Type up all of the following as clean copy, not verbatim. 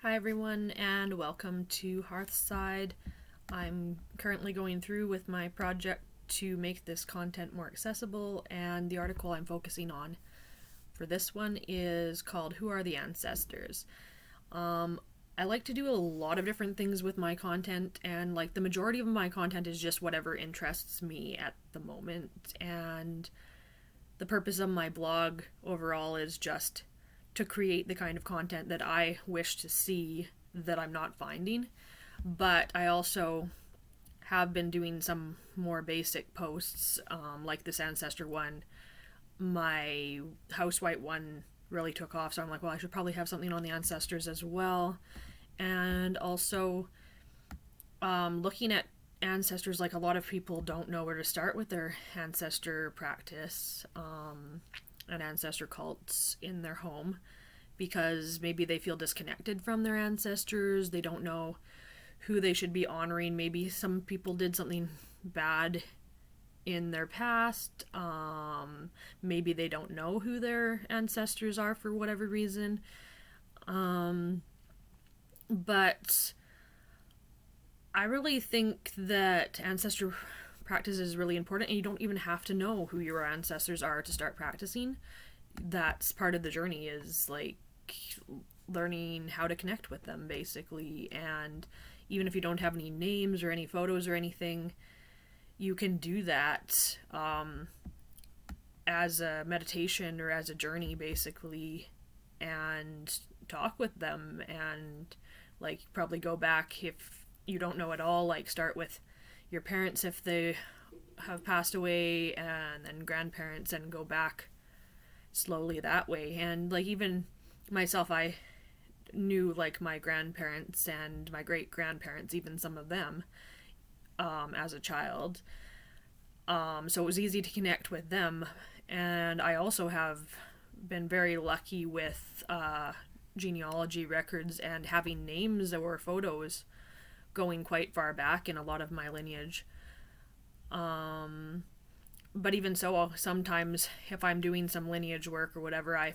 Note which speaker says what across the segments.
Speaker 1: Hi everyone, and welcome to Hearthside. I'm currently going through with my project to make this content more accessible, and the article I'm focusing on for this one is called Who Are the Ancestors? I like to do a lot of different things with my content, and like the majority of my content is just whatever interests me at the moment, and the purpose of my blog overall is just to create the kind of content that I wish to see that I'm not finding. But I also have been doing some more basic posts, like this Ancestor one. My House White one really took off, so I'm like, well, I should probably have something on the Ancestors as well. And also, looking at ancestors, like a lot of people don't know where to start with their ancestor practice and ancestor cults in their home because maybe they feel disconnected from their ancestors. They don't know who they should be honoring. Maybe some people did something bad in their past. Maybe they don't know who their ancestors are for whatever reason. But I really think that ancestor practice is really important, and you don't even have to know who your ancestors are to start practicing. That's part of the journey, is like learning how to connect with them, basically. And even if you don't have any names or any photos or anything, you can do that as a meditation or as a journey, basically, and talk with them and like probably go back if you don't know at all, like start with your parents if they have passed away, and then grandparents, and go back slowly that way. And like even myself, I knew like my grandparents and my great grandparents, even some of them, as a child. So it was easy to connect with them. And I also have been very lucky with genealogy records and having names or photos going quite far back in a lot of my lineage. But even so, sometimes if I'm doing some lineage work or whatever, I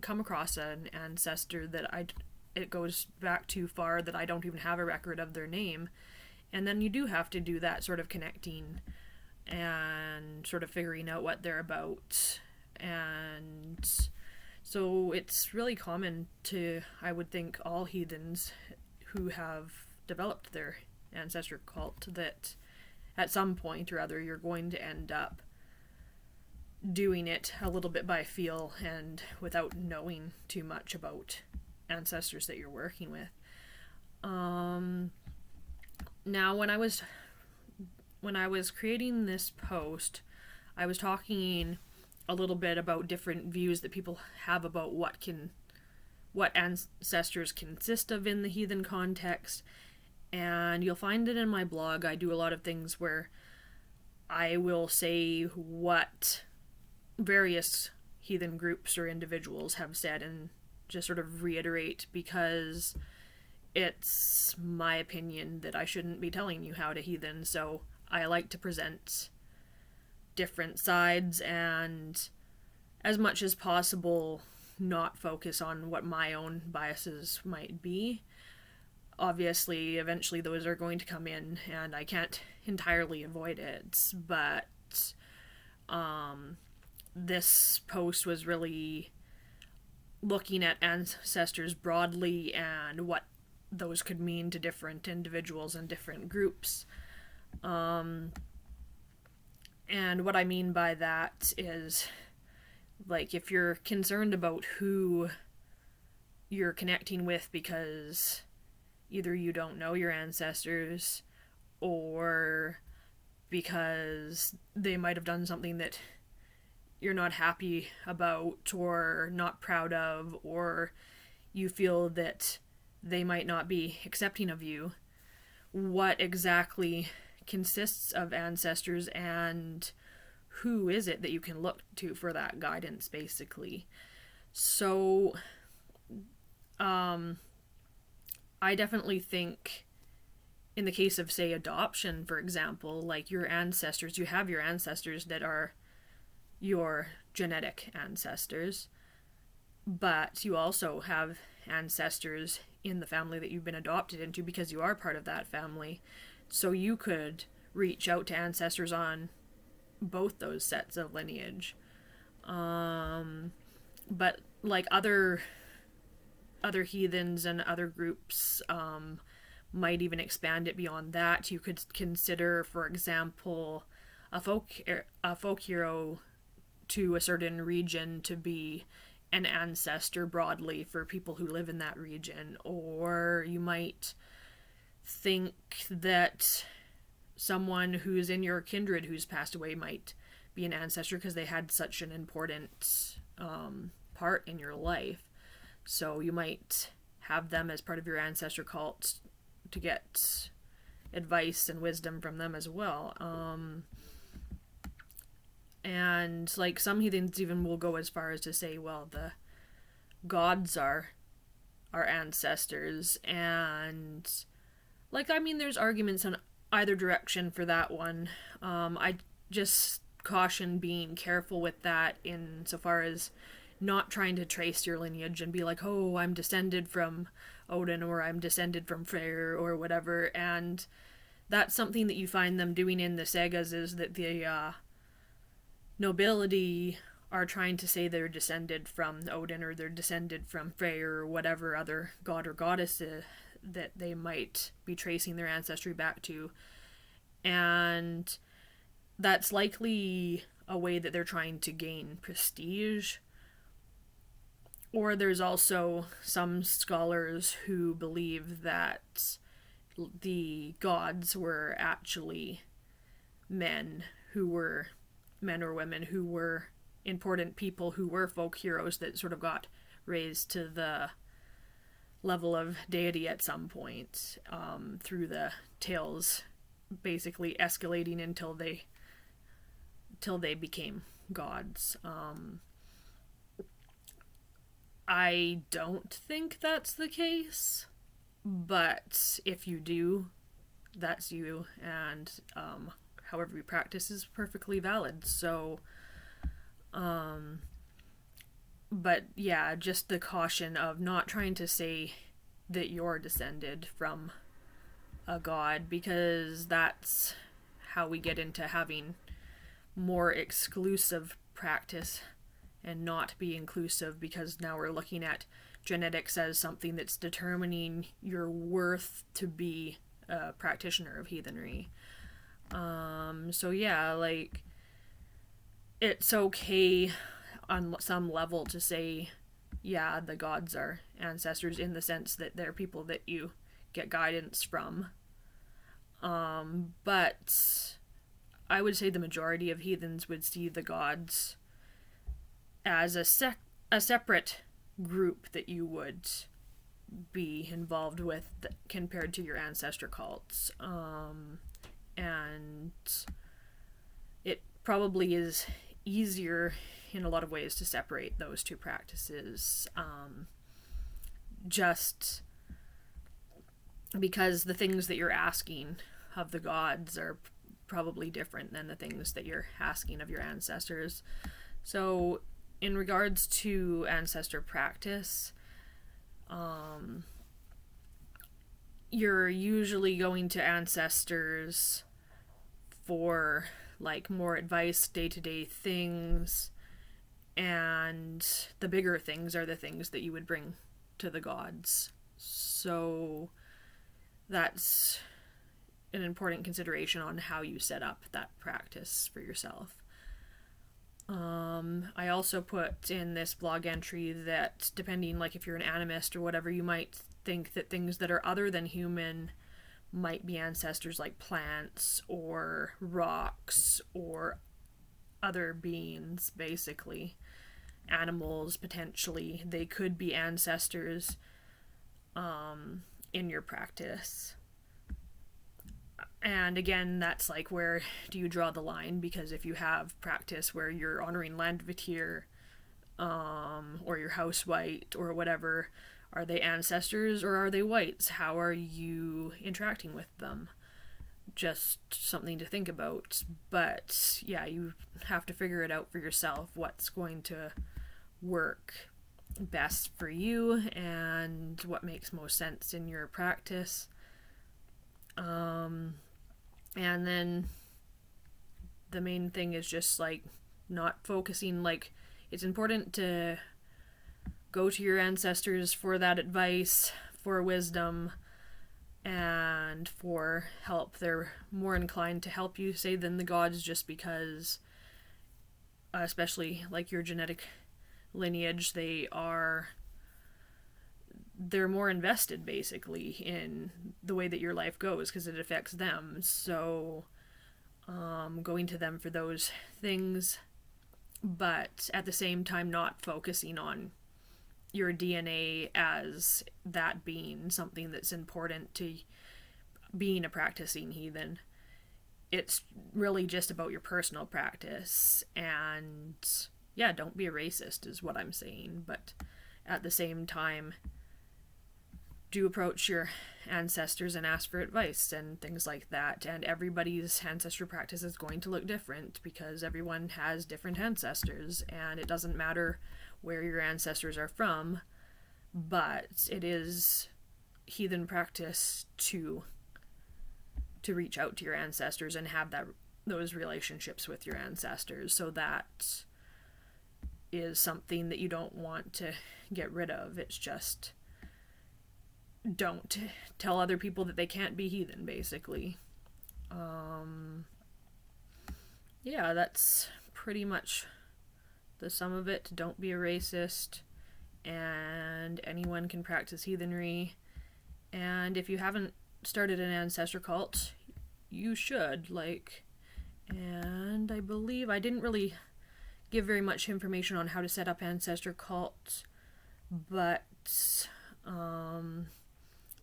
Speaker 1: come across an ancestor that it goes back too far that I don't even have a record of their name. And then you do have to do that sort of connecting and sort of figuring out what they're about. And so it's really common to, I would think, all heathens who have developed their ancestor cult that at some point or other you're going to end up doing it a little bit by feel and without knowing too much about ancestors that you're working with. Now when I was creating this post, I was talking a little bit about different views that people have about what ancestors consist of in the heathen context. And you'll find it in my blog. I do a lot of things where I will say what various heathen groups or individuals have said and just sort of reiterate, because it's my opinion that I shouldn't be telling you how to heathen. So I like to present different sides and, as much as possible, not focus on what my own biases might be. Obviously, eventually those are going to come in, and I can't entirely avoid it, but this post was really looking at ancestors broadly and what those could mean to different individuals and different groups. And what I mean by that is, like, if you're concerned about who you're connecting with because either you don't know your ancestors or because they might have done something that you're not happy about or not proud of, or you feel that they might not be accepting of you, what exactly consists of ancestors and who is it that you can look to for that guidance, basically. So I definitely think in the case of, say, adoption, for example, like your ancestors, you have your ancestors that are your genetic ancestors, but you also have ancestors in the family that you've been adopted into, because you are part of that family. So you could reach out to ancestors on both those sets of lineage. But like other heathens and other groups might even expand it beyond that. You could consider, for example, a folk hero to a certain region to be an ancestor broadly for people who live in that region. Or you might think that someone who's in your kindred who's passed away might be an ancestor because they had such an important part in your life. So you might have them as part of your ancestor cult to get advice and wisdom from them as well. And like some heathens even will go as far as to say, well, the gods are our ancestors. And like, I mean, there's arguments on either direction for that one. I just caution being careful with that insofar as not trying to trace your lineage and be like, oh, I'm descended from Odin, or I'm descended from Freyr, or whatever. And that's something that you find them doing in the sagas, is that the nobility are trying to say they're descended from Odin, or they're descended from Freyr, or whatever other god or goddess that they might be tracing their ancestry back to. And that's likely a way that they're trying to gain prestige. Or there's also some scholars who believe that the gods were actually men or women who were important people who were folk heroes that sort of got raised to the level of deity at some point, through the tales basically escalating until they became gods. I don't think that's the case, but if you do, that's you, and however you practice is perfectly valid. So, but yeah, just the caution of not trying to say that you're descended from a god, because that's how we get into having more exclusive practice and not be inclusive, because now we're looking at genetics as something that's determining your worth to be a practitioner of heathenry. So yeah, like, it's okay on some level to say, yeah, the gods are ancestors, in the sense that they're people that you get guidance from. But I would say the majority of heathens would see the gods as a separate group that you would be involved with compared to your ancestor cults. And it probably is easier in a lot of ways to separate those two practices, just because the things that you're asking of the gods are probably different than the things that you're asking of your ancestors. So in regards to ancestor practice, you're usually going to ancestors for like more advice, day-to-day things, and the bigger things are the things that you would bring to the gods. So that's an important consideration on how you set up that practice for yourself. I also put in this blog entry that depending, like if you're an animist or whatever, you might think that things that are other than human might be ancestors, like plants or rocks or other beings, basically. Animals, potentially. They could be ancestors in your practice. And again, that's like, where do you draw the line? Because if you have practice where you're honoring Landvatir, or your house white or whatever, are they ancestors or are they whites? How are you interacting with them? Just something to think about. But yeah, you have to figure it out for yourself, what's going to work best for you and what makes most sense in your practice. And then the main thing is just like not focusing, like it's important to go to your ancestors for that advice, for wisdom, and for help. They're more inclined to help you, say, than the gods, just because, especially like your genetic lineage, they're more invested basically in the way that your life goes because it affects them. So going to them for those things, but at the same time not focusing on your DNA as that being something that's important to being a practicing heathen. It's really just about your personal practice, and yeah, don't be a racist is what I'm saying, but at the same time, do approach your ancestors and ask for advice and things like that. And everybody's ancestor practice is going to look different because everyone has different ancestors, and it doesn't matter where your ancestors are from, but it is heathen practice to reach out to your ancestors and have those relationships with your ancestors. So that is something that you don't want to get rid of. It's just don't tell other people that they can't be heathen, basically. Yeah, that's pretty much the sum of it. Don't be a racist, and anyone can practice heathenry. And if you haven't started an ancestor cult, you should, and I believe I didn't really give very much information on how to set up ancestor cults, but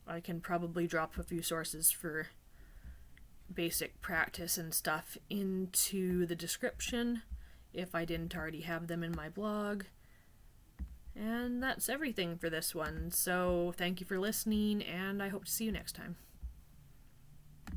Speaker 1: I can probably drop a few sources for basic practice and stuff into the description if I didn't already have them in my blog. And that's everything for this one. So thank you for listening, and I hope to see you next time.